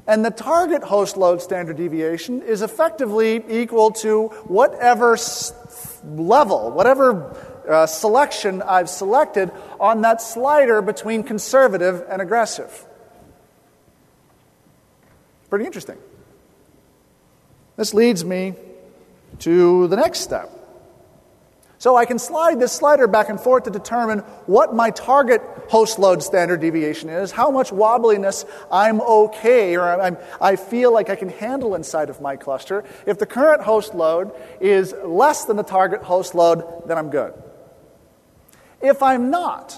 And the target host load standard deviation is effectively equal to whatever level, whatever selection I've selected on that slider between conservative and aggressive. Pretty interesting. This leads me to the next step. So I can slide this slider back and forth to determine what my target host load standard deviation is, how much wobbliness I'm okay, or I feel like I can handle inside of my cluster. If the current host load is less than the target host load, then I'm good. If I'm not,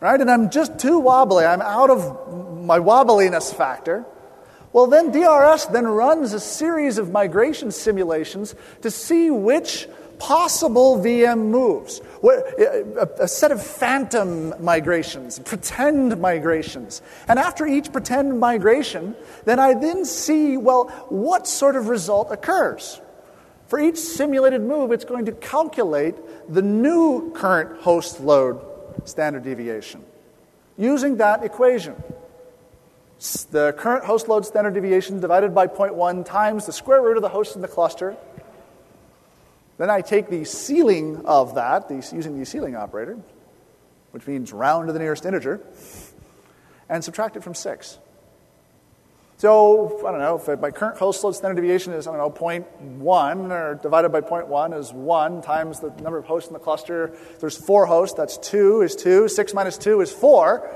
right, and I'm just too wobbly, I'm out of my wobbliness factor, well, then DRS then runs a series of migration simulations to see which possible VM moves, a set of phantom migrations, pretend migrations. And after each pretend migration, then I then see, well, what sort of result occurs. For each simulated move, it's going to calculate the new current host load standard deviation using that equation. The current host load standard deviation divided by 0.1 times the square root of the host in the cluster. Then I take the ceiling of that, using the ceiling operator, which means round to the nearest integer, and subtract it from 6. So, I don't know, if my current host load standard deviation is, 0.1, or divided by 0.1 is 1 times the number of hosts in the cluster. If there's 4 hosts, that's 2 is 2. 6 minus 2 is 4.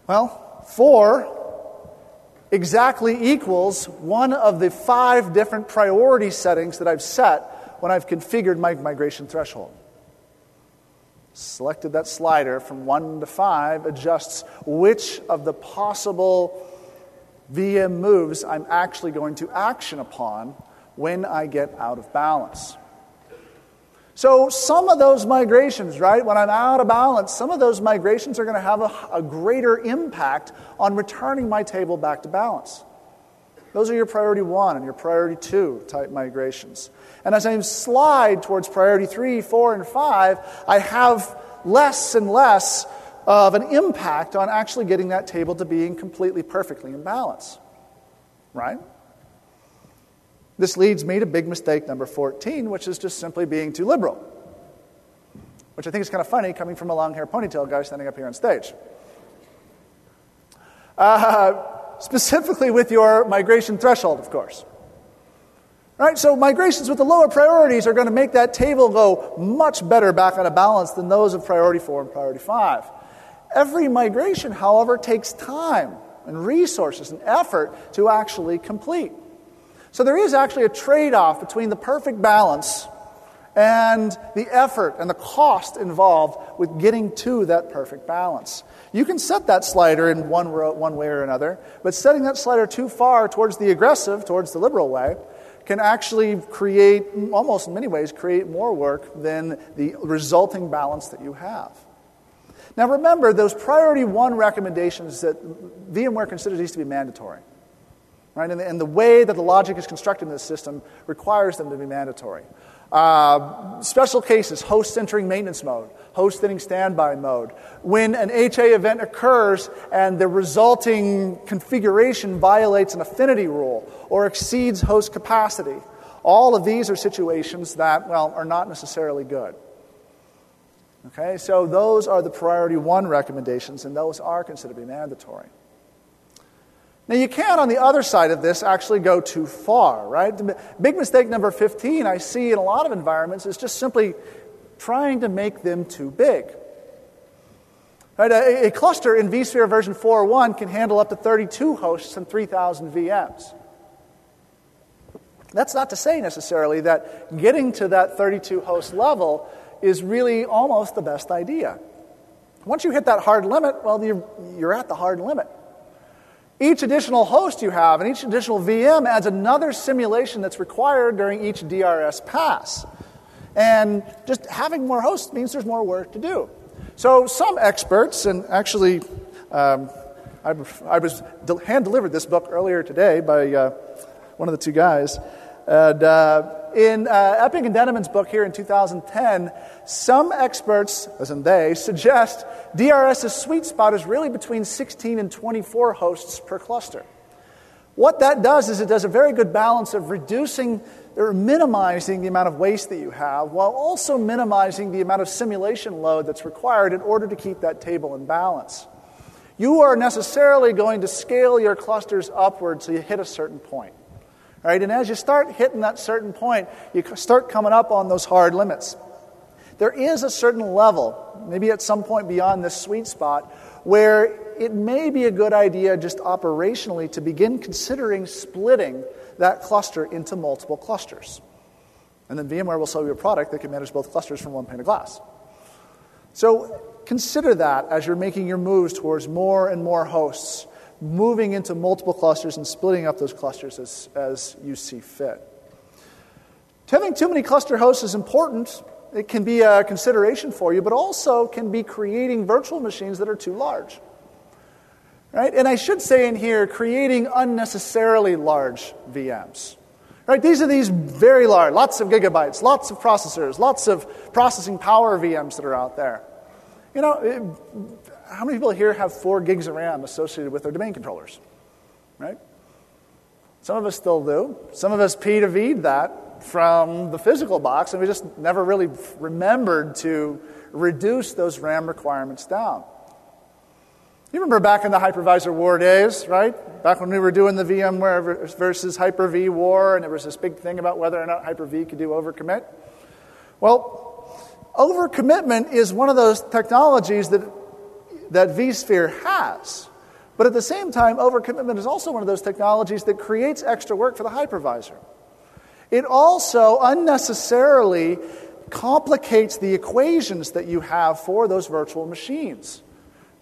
Well, 4 exactly equals one of the 5 different priority settings that I've set when I've configured my migration threshold. Selected that slider from 1 to 5, adjusts which of the possible VM moves I'm actually going to action upon when I get out of balance. So some of those migrations, right, when I'm out of balance, some of those migrations are going to have a greater impact on returning my table back to balance. Those are your priority 1 and your priority 2 type migrations. And as I slide towards priority 3, 4, and 5, I have less and less of an impact on actually getting that table to being completely, perfectly in balance. Right? This leads me to big mistake number 14, which is just simply being too liberal. Which I think is kind of funny coming from a long-haired ponytailed guy standing up here on stage. Specifically with your migration threshold, of course. Right, so migrations with the lower priorities are going to make that table go much better back out of balance than those of priority 4 and priority 5. Every migration, however, takes time and resources and effort to actually complete. So there is actually a trade-off between the perfect balance and the effort and the cost involved with getting to that perfect balance. You can set that slider in one way or another, but setting that slider too far towards the aggressive, towards the liberal way, can actually create, almost in many ways, create more work than the resulting balance that you have. Now remember, those priority 1 recommendations that VMware considers these to be mandatory. Right? And the way that the logic is constructed in this system requires them to be mandatory. Special cases, hosts entering maintenance mode, hosts entering standby mode. When an HA event occurs and the resulting configuration violates an affinity rule or exceeds host capacity, all of these are situations that, well, are not necessarily good. Okay, so those are the priority 1 recommendations, and those are considered to be mandatory. Now, you can, on the other side of this, actually go too far, right? The big mistake number 15 I see in a lot of environments is just simply trying to make them too big. Right? A cluster in vSphere version 4.1 can handle up to 32 hosts and 3,000 VMs. That's not to say necessarily that getting to that 32 host level is really almost the best idea. Once you hit that hard limit, well, you're at the hard limit. Each additional host you have and each additional VM adds another simulation that's required during each DRS pass. And just having more hosts means there's more work to do. So some experts, and actually I was hand-delivered this book earlier today by one of the two guys. And in Epping and Denneman's book here in 2010, some experts, as in they, suggest DRS's sweet spot is really between 16 and 24 hosts per cluster. What that does is it does a very good balance of reducing or minimizing the amount of waste that you have while also minimizing the amount of simulation load that's required in order to keep that table in balance. You are necessarily going to scale your clusters upward so you hit a certain point. Right? And as you start hitting that certain point, you start coming up on those hard limits. there is a certain level, maybe at some point beyond this sweet spot, where it may be a good idea just operationally to begin considering splitting that cluster into multiple clusters. And then VMware will sell you a product that can manage both clusters from one pane of glass. So consider that as you're making your moves towards more and more hosts, moving into multiple clusters and splitting up those clusters as you see fit. Having too many cluster hosts is important. It can be a consideration for you, but also can be creating virtual machines that are too large. Right? And I should say in here, creating unnecessarily large VMs. Right? These are these very large, lots of gigabytes, lots of processors, lots of processing power VMs that are out there. You know, how many people here have 4 gigs of RAM associated with their domain controllers? Right? Some of us still do. Some of us P to V'd that from the physical box, and we just never really remembered to reduce those RAM requirements down. You remember back in the hypervisor war days, right? Back when we were doing the VMware versus Hyper-V war, and there was this big thing about whether or not Hyper-V could do overcommit. Well, overcommitment is one of those technologies that vSphere has. But at the same time, overcommitment is also one of those technologies that creates extra work for the hypervisor. It also unnecessarily complicates the equations that you have for those virtual machines.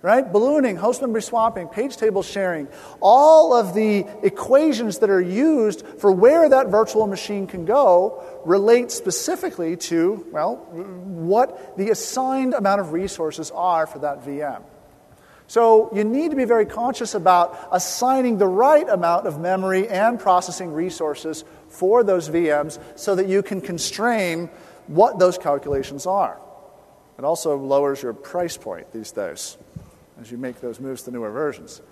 Right? Ballooning, host memory swapping, page table sharing, all of the equations that are used for where that virtual machine can go relate specifically to, well, what the assigned amount of resources are for that VM. So you need to be very conscious about assigning the right amount of memory and processing resources for those VMs so that you can constrain what those calculations are. It also lowers your price point these days as you make those moves to newer versions.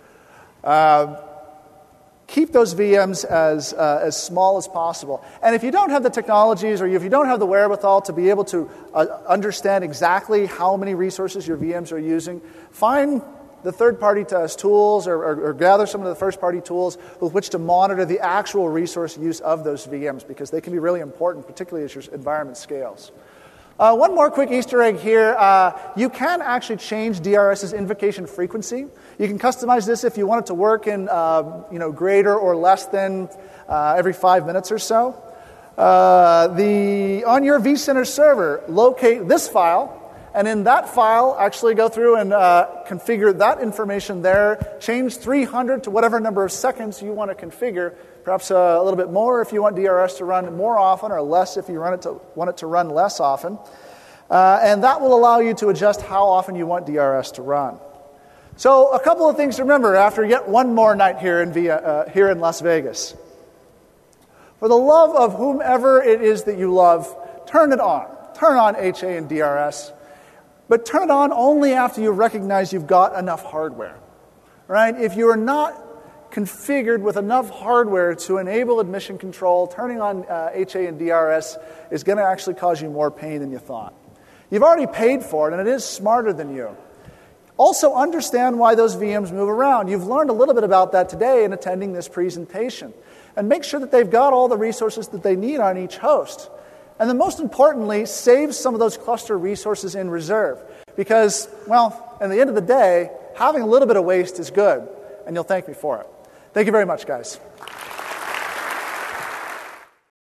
Keep those VMs as small as possible. And if you don't have the technologies or if you don't have the wherewithal to be able to understand exactly how many resources your VMs are using, find the third-party tools or gather some of the first-party tools with which to monitor the actual resource use of those VMs, because they can be really important, particularly as your environment scales. One more quick Easter egg here. You can actually change DRS's invocation frequency. You can customize this if you want it to work in greater or less than every 5 minutes or so. On your vCenter server, locate this file, and in that file, actually go through and configure that information there. Change 300 to whatever number of seconds you want to configure. Perhaps a little bit more if you want DRS to run more often, or less if you want it to run less often. And that will allow you to adjust how often you want DRS to run. So a couple of things to remember after yet one more night here in Las Vegas. For the love of whomever it is that you love, turn it on. Turn on HA and DRS. But turn it on only after you recognize you've got enough hardware. Right? If you are not configured with enough hardware to enable admission control, turning on HA and DRS is going to actually cause you more pain than you thought. You've already paid for it, and it is smarter than you. Also, understand why those VMs move around. You've learned a little bit about that today in attending this presentation. And make sure that they've got all the resources that they need on each host. And then most importantly, save some of those cluster resources in reserve. Because, well, at the end of the day, having a little bit of waste is good, and you'll thank me for it. Thank you very much, guys.